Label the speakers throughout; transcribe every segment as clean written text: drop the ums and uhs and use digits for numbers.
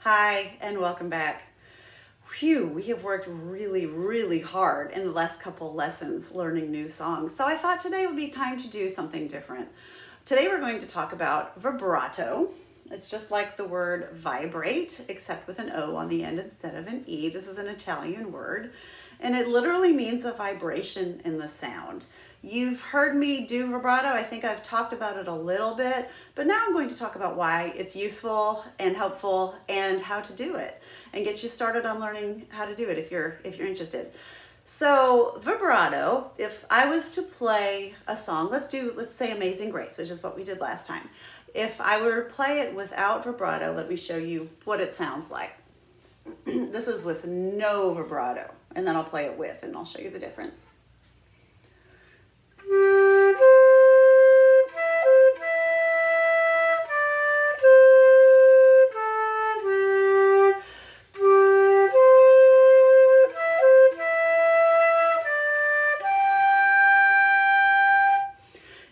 Speaker 1: Hi, and welcome back. Phew, we have worked really hard in the last couple lessons learning new songs. So I thought today would be time to do something different. Today we're going to talk about vibrato. It's just like the word vibrate, except with an O on the end instead of an E. This is an Italian word, and it literally means a vibration in the sound. You've heard me do vibrato. I think I've talked about it a little bit, but now I'm going to talk about why it's useful and helpful and how to do it and get you started on learning how to do it if you're interested. So vibrato, if I was to play a song, let's say Amazing Grace, which is what we did last time. If I were to play it without vibrato, let me show you what it sounds like. This is with no vibrato, and then I'll play it with, and I'll show you the difference.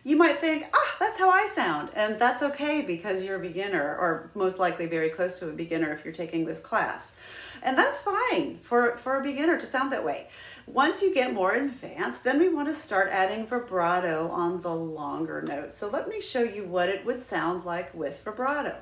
Speaker 1: You might think, that's how I sound. And that's okay because you're a beginner, or most likely very close to a beginner if you're taking this class. And that's fine for a beginner to sound that way. Once you get more advanced, then we want to start adding vibrato on the longer notes. So let me show you what it would sound like with vibrato.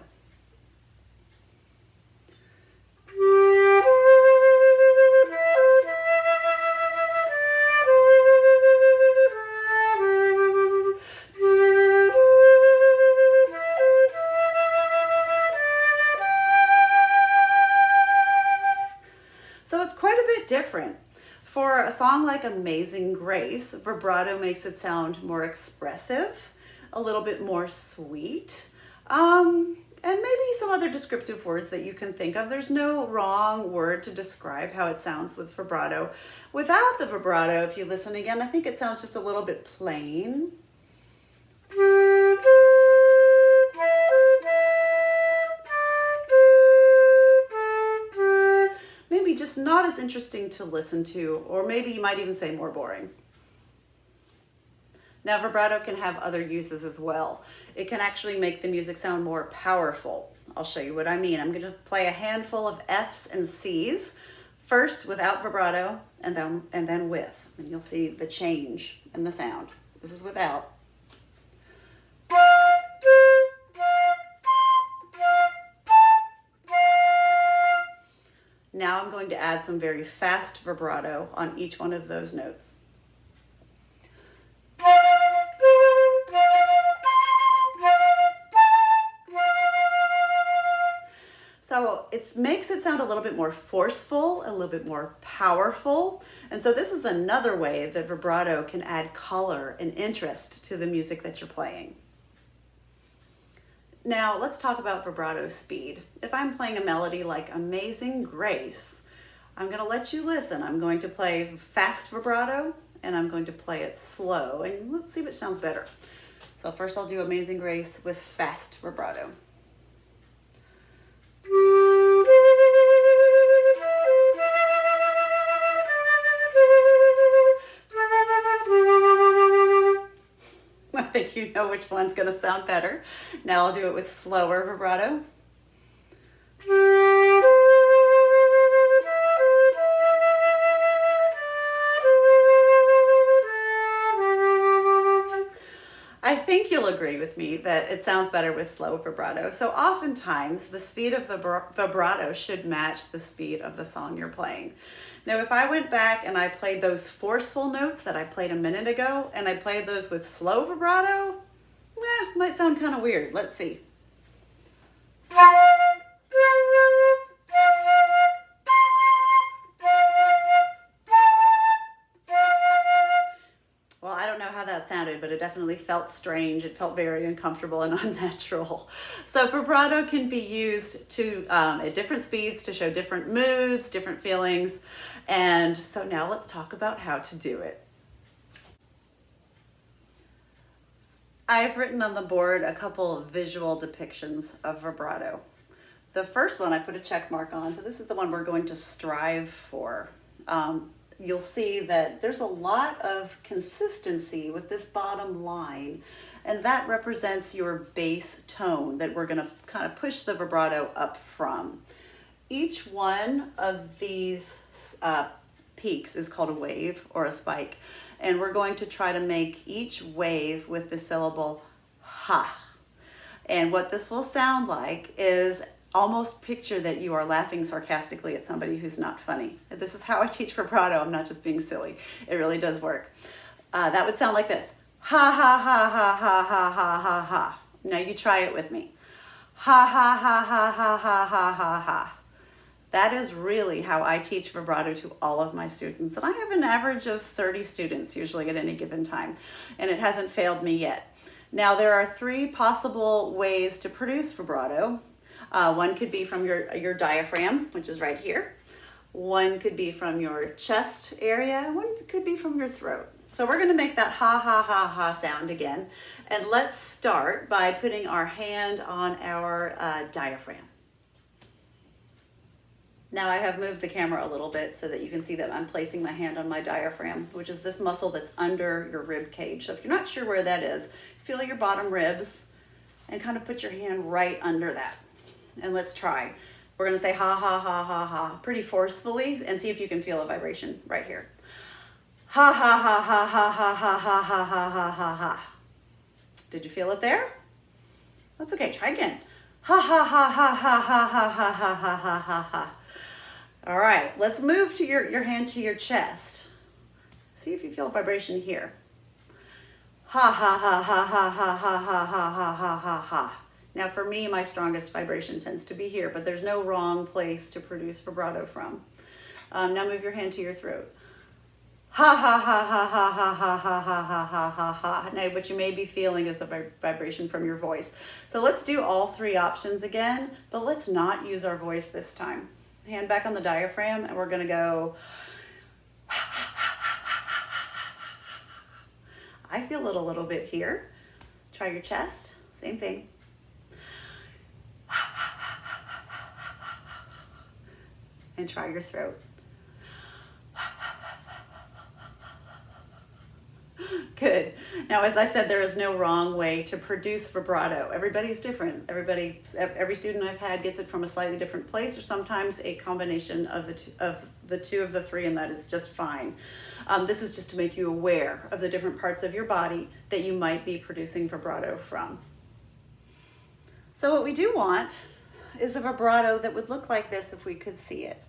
Speaker 1: So it's quite a bit different. For a song like Amazing Grace, vibrato makes it sound more expressive, a little bit more sweet, and maybe some other descriptive words that you can think of. There's no wrong word to describe how it sounds with vibrato. Without the vibrato, if you listen again, I think it sounds just a little bit plain. Maybe just not as interesting to listen to, or maybe you might even say more boring. Now, vibrato can have other uses as well. It can actually make the music sound more powerful. I'll show you what I mean. I'm going to play a handful of F's and C's, first without vibrato and then with, and you'll see the change in the sound. This is without. Now I'm going to add some very fast vibrato on each one of those notes. So it makes it sound a little bit more forceful, a little bit more powerful. And so this is another way that vibrato can add color and interest to the music that you're playing. Now let's talk about vibrato speed. If I'm playing a melody like Amazing Grace, I'm going to let you listen. I'm going to play fast vibrato and I'm going to play it slow, and let's see which sounds better. So first I'll do Amazing Grace with fast vibrato. I think you know which one's going to sound better. Now I'll do it with slower vibrato. I think you'll agree with me that it sounds better with slow vibrato. So oftentimes the speed of the vibrato should match the speed of the song you're playing. Now if I went back and I played those forceful notes that I played a minute ago and I played those with slow vibrato, might sound kind of weird. Let's see. Well, I don't know how that sounded, but it definitely felt strange. It felt very uncomfortable and unnatural. So vibrato can be used to at different speeds to show different moods, different feelings. And so now let's talk about how to do it. I've written on the board a couple of visual depictions of vibrato. The first one I put a check mark on, so this is the one we're going to strive for. You'll see that there's a lot of consistency with this bottom line, and that represents your bass tone that we're going to kind of push the vibrato up from. Each one of these peaks is called a wave or a spike. And we're going to try to make each wave with the syllable ha. And what this will sound like is almost picture that you are laughing sarcastically at somebody who's not funny. This is how I teach vibrato. I'm not just being silly. It really does work. That would sound like this. Ha ha ha ha ha ha ha ha ha. Now you try it with me. Ha ha ha ha ha ha ha ha ha. That is really how I teach vibrato to all of my students. And I have an average of 30 students usually at any given time. And it hasn't failed me yet. Now there are 3 possible ways to produce vibrato. One could be from your diaphragm, which is right here. One could be from your chest area. One could be from your throat. So we're going to make that ha ha ha ha sound again. And let's start by putting our hand on our diaphragm. Now I have moved the camera a little bit so that you can see that I'm placing my hand on my diaphragm, which is this muscle that's under your rib cage. So if you're not sure where that is, feel your bottom ribs and kind of put your hand right under that. And let's try. We're going to say ha ha ha ha ha pretty forcefully and see if you can feel a vibration right here. Ha ha ha ha ha ha ha ha ha ha ha ha ha. Did you feel it there? That's okay. Try again. Ha ha ha ha ha ha ha ha ha ha ha ha ha. All right, let's move to your hand to your chest. See if you feel a vibration here. Ha ha ha ha ha ha ha ha ha ha ha ha ha. Now for me, my strongest vibration tends to be here, but there's no wrong place to produce vibrato from. Now move your hand to your throat. Ha ha ha ha ha ha ha ha ha ha ha ha ha. Now what you may be feeling is a vibration from your voice. So let's do all 3 options again, but let's not use our voice this time. Hand back on the diaphragm, and we're going to go. I feel it a little bit here. Try your chest. Same thing. And try your throat. Good. Now, as I said, there is no wrong way to produce vibrato. Everybody's different. Every student I've had gets it from a slightly different place, or sometimes a combination of the two of the 3, and that is just fine. This is just to make you aware of the different parts of your body that you might be producing vibrato from. So what we do want is a vibrato that would look like this if we could see it.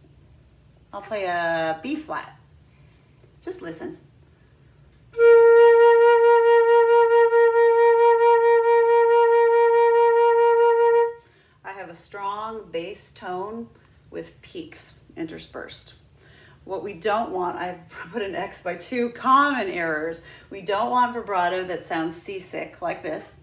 Speaker 1: I'll play a B flat. Just listen. A strong bass tone with peaks interspersed. What we don't want, I've put an X by 2 common errors. We don't want vibrato that sounds seasick like this.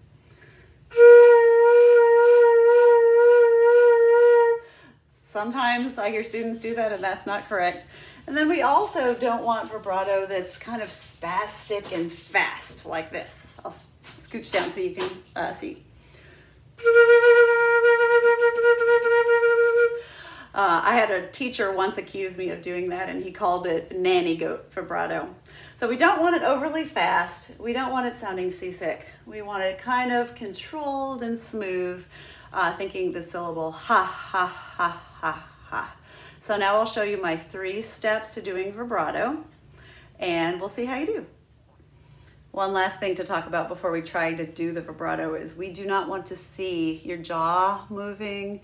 Speaker 1: Sometimes I hear students do that, and that's not correct. And then we also don't want vibrato that's kind of spastic and fast like this. I'll scooch down so you can see. I had a teacher once accuse me of doing that, and he called it nanny goat vibrato. So we don't want it overly fast. We don't want it sounding seasick. We want it kind of controlled and smooth, thinking the syllable ha, ha, ha, ha, ha. So now I'll show you my 3 steps to doing vibrato, and we'll see how you do. One last thing to talk about before we try to do the vibrato is we do not want to see your jaw moving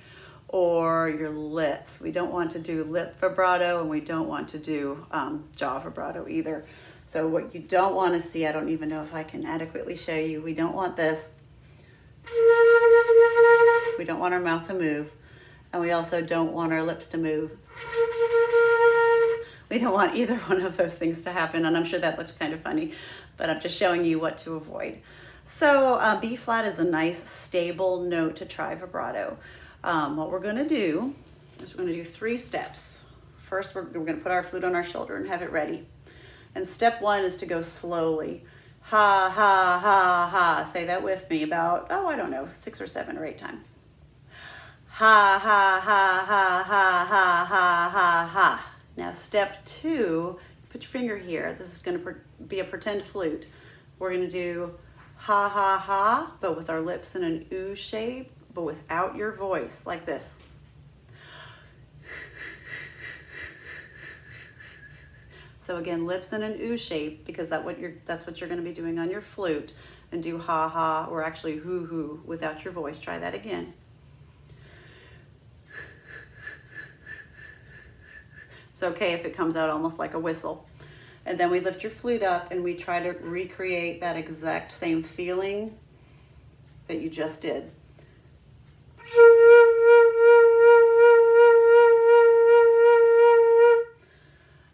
Speaker 1: or your lips. We don't want to do lip vibrato, and we don't want to do jaw vibrato either. So what you don't want to see, I don't even know if I can adequately show you, we don't want this. We don't want our mouth to move, and we also don't want our lips to move. We don't want either one of those things to happen, and I'm sure that looked kind of funny, but I'm just showing you what to avoid. So B flat is a nice stable note to try vibrato. What we're going to do is we're going to do 3 steps. First, we're going to put our flute on our shoulder and have it ready. And step 1 is to go slowly. Ha, ha, ha, ha. Say that with me about, I don't know, 6 or 7 or 8 times. Ha, ha, ha, ha, ha, ha, ha, ha, ha. Now step 2, put your finger here. This is going to be a pretend flute. We're going to do ha, ha, ha, but with our lips in an oo shape, but without your voice, like this. So again, lips in an oo shape, because that's what you're going to be doing on your flute. And do ha ha, or actually hoo hoo without your voice. Try that again. It's okay if it comes out almost like a whistle. And then we lift your flute up and we try to recreate that exact same feeling that you just did.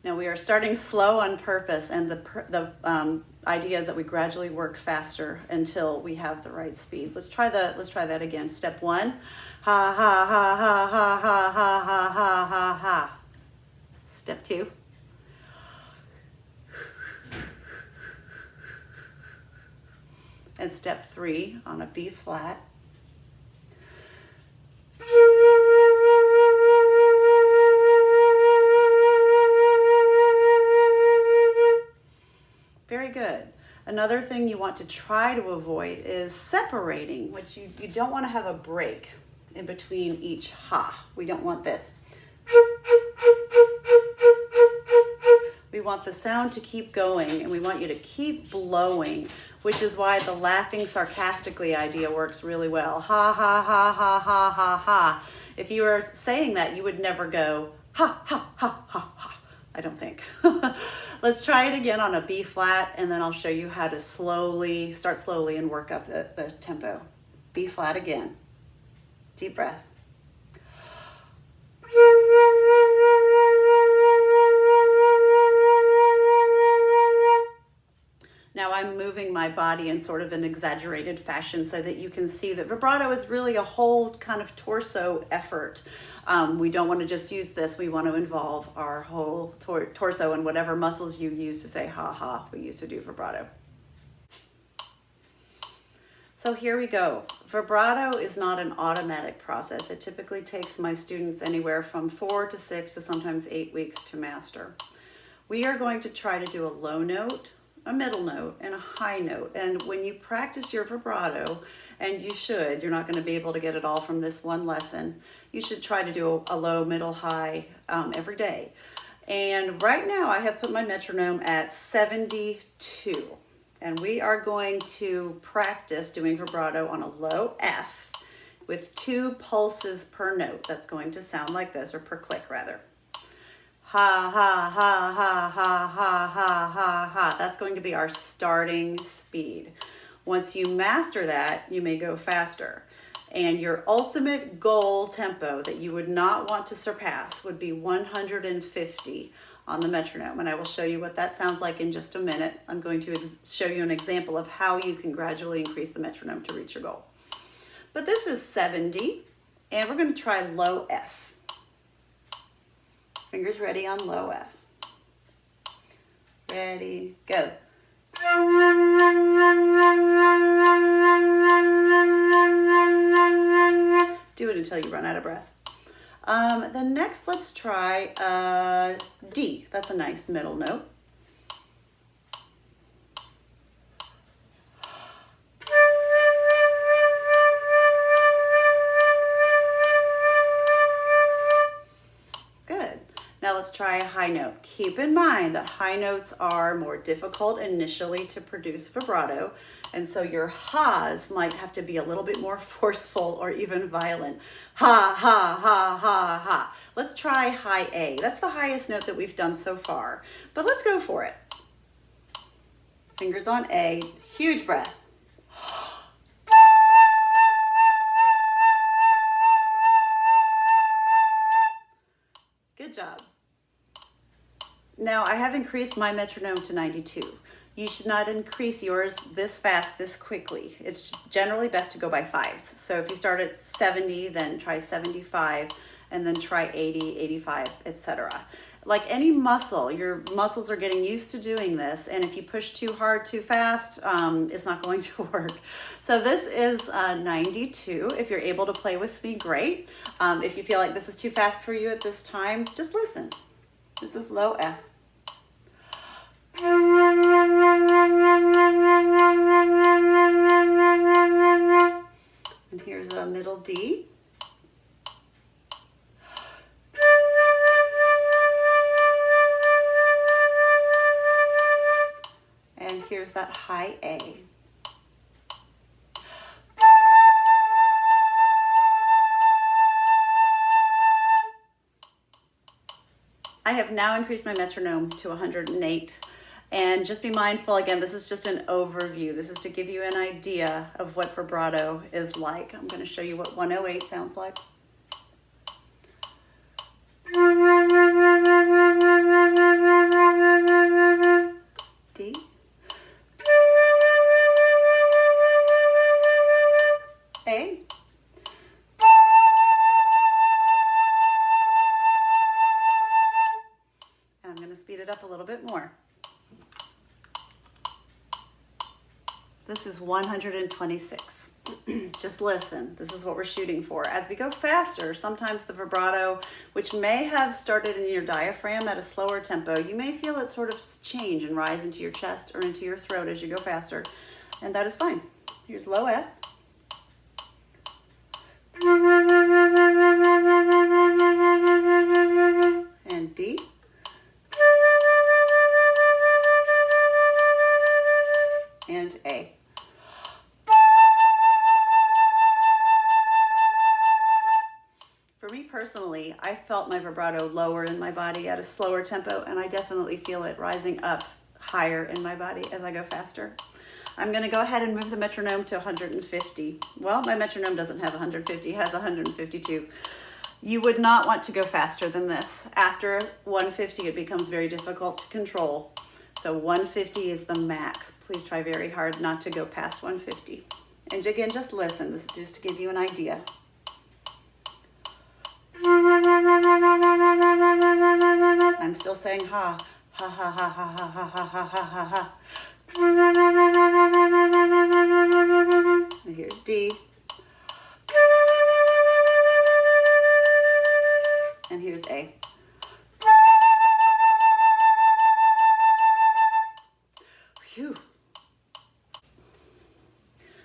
Speaker 1: Now we are starting slow on purpose, and the idea is that we gradually work faster until we have the right speed. Let's try that again. Step 1, ha ha ha ha ha ha ha ha ha ha ha. Step 2. And step 3 on a B flat. Very good. Another thing you want to try to avoid is separating, which you don't want to have a break in between each ha. We don't want this. We want the sound to keep going, and we want you to keep blowing, which is why the laughing sarcastically idea works really well. Ha, ha, ha, ha, ha, ha, ha. If you were saying that, you would never go ha, ha, ha, ha, ha. I don't think. Let's try it again on a B flat, and then I'll show you how to start slowly and work up the tempo. B flat again. Deep breath. Now I'm moving my body in sort of an exaggerated fashion so that you can see that vibrato is really a whole kind of torso effort. We don't want to just use this. We want to involve our whole torso and whatever muscles you use to say ha ha, we use to do vibrato. So here we go. Vibrato is not an automatic process. It typically takes my students anywhere from 4 to 6 to sometimes 8 weeks to master. We are going to try to do a low note, a middle note, and a high note. And when you practice your vibrato, and you should, you're not going to be able to get it all from this one lesson, you should try to do a low, middle, high every day. And right now I have put my metronome at 72. And we are going to practice doing vibrato on a low F with 2 pulses per note. That's going to sound like this, or per click rather. Ha, ha, ha, ha, ha, ha, ha, ha, ha. That's going to be our starting speed. Once you master that, you may go faster. And your ultimate goal tempo that you would not want to surpass would be 150 on the metronome. And I will show you what that sounds like in just a minute. I'm going to show you an example of how you can gradually increase the metronome to reach your goal. But this is 70, and we're going to try low F. Fingers ready on low F. Ready, go. Do it until you run out of breath. Then next, let's try D. That's a nice middle note. Good. Now let's try a high note. Keep in mind that high notes are more difficult initially to produce vibrato, and so your ha's might have to be a little bit more forceful or even violent. Ha, ha, ha, ha, ha. Let's try high A. That's the highest note that we've done so far, but let's go for it. Fingers on A, huge breath. Good job. Now I have increased my metronome to 92. You should not increase yours this fast, this quickly. It's generally best to go by 5s. So if you start at 70, then try 75, and then try 80, 85, etc. Like any muscle, your muscles are getting used to doing this, and if you push too hard, too fast, it's not going to work. So this is 92. If you're able to play with me, great. If you feel like this is too fast for you at this time, just listen. This is low F. And here's a middle D. that high A. I have now increased my metronome to 108. And just be mindful, again, this is just an overview. This is to give you an idea of what vibrato is like. I'm going to show you what 108 sounds like. D. A. And I'm going to speed it up a little bit more. This is 126. Just listen. This is what we're shooting for. As we go faster, sometimes the vibrato, which may have started in your diaphragm at a slower tempo, you may feel it sort of change and rise into your chest or into your throat as you go faster. And that is fine. Here's low F. And D. And A. For me personally, I felt my vibrato lower in my body at a slower tempo, and I definitely feel it rising up higher in my body as I go faster. I'm going to go ahead and move the metronome to 150. Well, my metronome doesn't have 150, it has 152. You would not want to go faster than this. After 150, it becomes very difficult to control. So 150 is the max. Please try very hard not to go past 150. And again, just listen. This is just to give you an idea. I'm still saying ha, ha, ha, ha, ha, ha, ha, ha, ha, ha, ha, ha. And here's D. And here's A. Phew.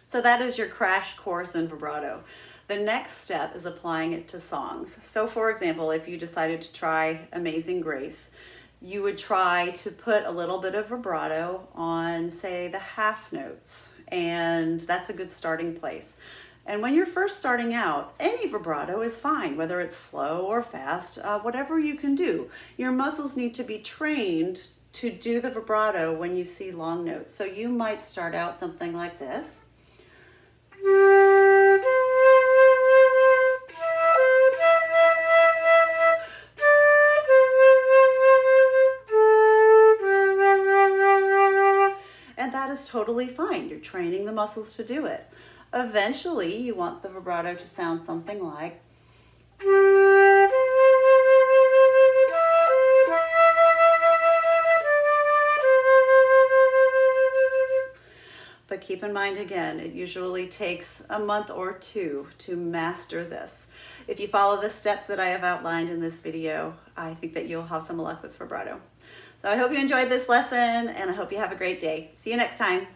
Speaker 1: So that is your crash course in vibrato. The next step is applying it to songs. So for example, if you decided to try Amazing Grace, you would try to put a little bit of vibrato on, say, the half notes, and that's a good starting place. And when you're first starting out, any vibrato is fine, whether it's slow or fast, whatever you can do. Your muscles need to be trained to do the vibrato when you see long notes. So you might start out something like this. And that is totally fine. You're training the muscles to do it. Eventually, you want the vibrato to sound something like. But keep in mind, again, it usually takes a month or two to master this. If you follow the steps that I have outlined in this video, I think that you'll have some luck with vibrato. So I hope you enjoyed this lesson, and I hope you have a great day. See you next time.